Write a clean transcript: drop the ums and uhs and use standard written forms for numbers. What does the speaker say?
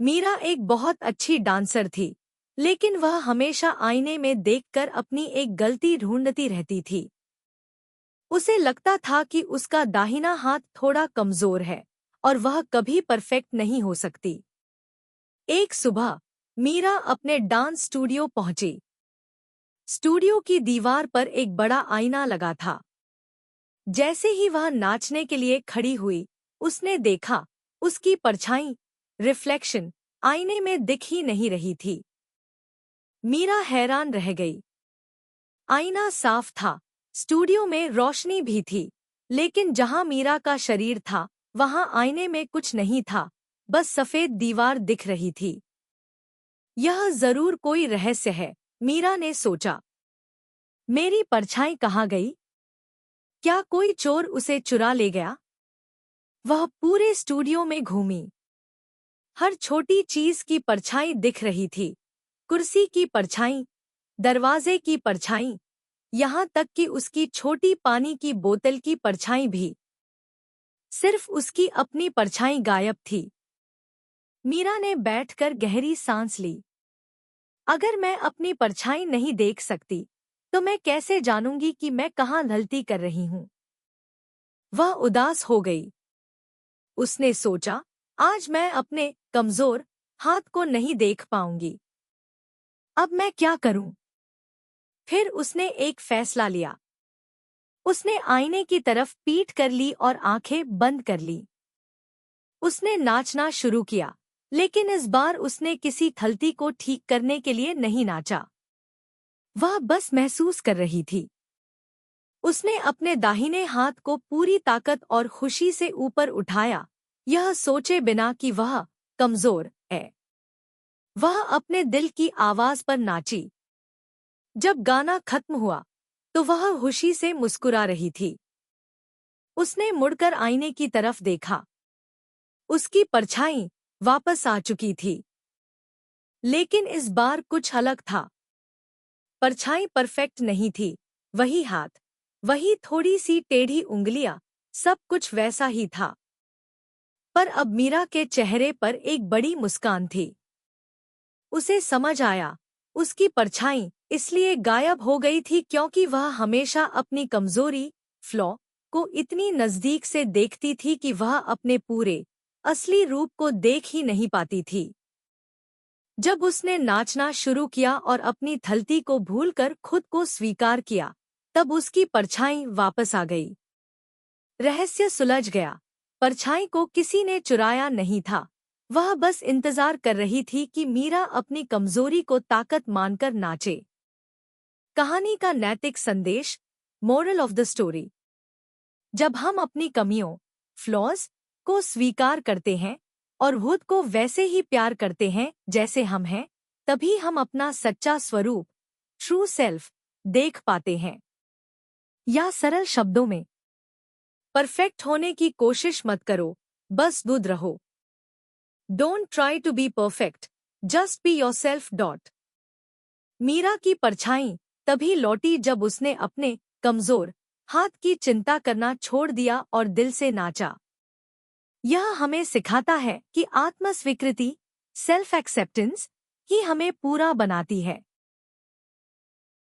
मीरा एक बहुत अच्छी डांसर थी, लेकिन वह हमेशा आईने में देखकर अपनी एक गलती ढूंढती रहती थी। उसे लगता था कि उसका दाहिना हाथ थोड़ा कमजोर है और वह कभी परफेक्ट नहीं हो सकती। एक सुबह मीरा अपने डांस स्टूडियो पहुंची। स्टूडियो की दीवार पर एक बड़ा आईना लगा था। जैसे ही वह नाचने के लिए खड़ी हुई, उसने देखा उसकी परछाई, रिफ्लेक्शन, आईने में दिख ही नहीं रही थी। मीरा हैरान रह गई। आईना साफ था, स्टूडियो में रोशनी भी थी, लेकिन जहां मीरा का शरीर था, वहां आईने में कुछ नहीं था, बस सफेद दीवार दिख रही थी। यह जरूर कोई रहस्य है, मीरा ने सोचा। मेरी परछाई कहाँ गई? क्या कोई चोर उसे चुरा ले गया? वह पूरे स्टूडियो में घूमी। हर छोटी चीज की परछाई दिख रही थी। कुर्सी की परछाई, दरवाजे की परछाई, यहाँ तक कि उसकी छोटी पानी की बोतल की परछाई भी। सिर्फ उसकी अपनी परछाई गायब थी। मीरा ने बैठकर गहरी सांस ली। अगर मैं अपनी परछाई नहीं देख सकती, तो मैं कैसे जानूंगी कि मैं कहाँ गलती कर रही हूँ? वह उदास हो गई। उसने सोचा, आज मैं अपने कमजोर हाथ को नहीं देख पाऊंगी। अब मैं क्या करूं? फिर उसने एक फैसला लिया। उसने आईने की तरफ पीठ कर ली और आंखें बंद कर ली। उसने नाचना शुरू किया, लेकिन इस बार उसने किसी गलती को ठीक करने के लिए नहीं नाचा। वह बस महसूस कर रही थी। उसने अपने दाहिने हाथ को पूरी ताकत और खुशी से ऊपर उठाया, यह सोचे बिना कि वह कमजोर है। वह अपने दिल की आवाज पर नाची। जब गाना खत्म हुआ, तो वह खुशी से मुस्कुरा रही थी। उसने मुड़कर आईने की तरफ देखा। उसकी परछाई वापस आ चुकी थी, लेकिन इस बार कुछ अलग था। परछाई परफेक्ट नहीं थी, वही हाथ, वही थोड़ी सी टेढ़ी उंगलियां, सब कुछ वैसा ही था। पर अब मीरा के चेहरे पर एक बड़ी मुस्कान थी। उसे समझ आया, उसकी परछाई इसलिए गायब हो गई थी क्योंकि वह हमेशा अपनी कमजोरी, फ्लॉ, को इतनी नजदीक से देखती थी कि वह अपने पूरे असली रूप को देख ही नहीं पाती थी। जब उसने नाचना शुरू किया और अपनी गलती को भूलकर खुद को स्वीकार किया, तब उसकी परछाई वापस आ गई। रहस्य सुलझ गया। परछाई को किसी ने चुराया नहीं था। वह बस इंतजार कर रही थी कि मीरा अपनी कमजोरी को ताकत मानकर नाचे। कहानी का नैतिक संदेश, मोरल ऑफ द स्टोरी। जब हम अपनी कमियों, फ्लॉज, को स्वीकार करते हैं और खुद को वैसे ही प्यार करते हैं जैसे हम हैं, तभी हम अपना सच्चा स्वरूप, ट्रू सेल्फ, देख पाते हैं। या सरल शब्दों में, परफेक्ट होने की कोशिश मत करो, बस खुद रहो। Don't try to be perfect, just be yourself. Meera की परछाई तभी लौटी जब उसने अपने कमजोर हाथ की चिंता करना छोड़ दिया और दिल से नाचा। यह हमें सिखाता है कि आत्म स्वीकृति, सेल्फ एक्सेप्टेंस, ही हमें पूरा बनाती है।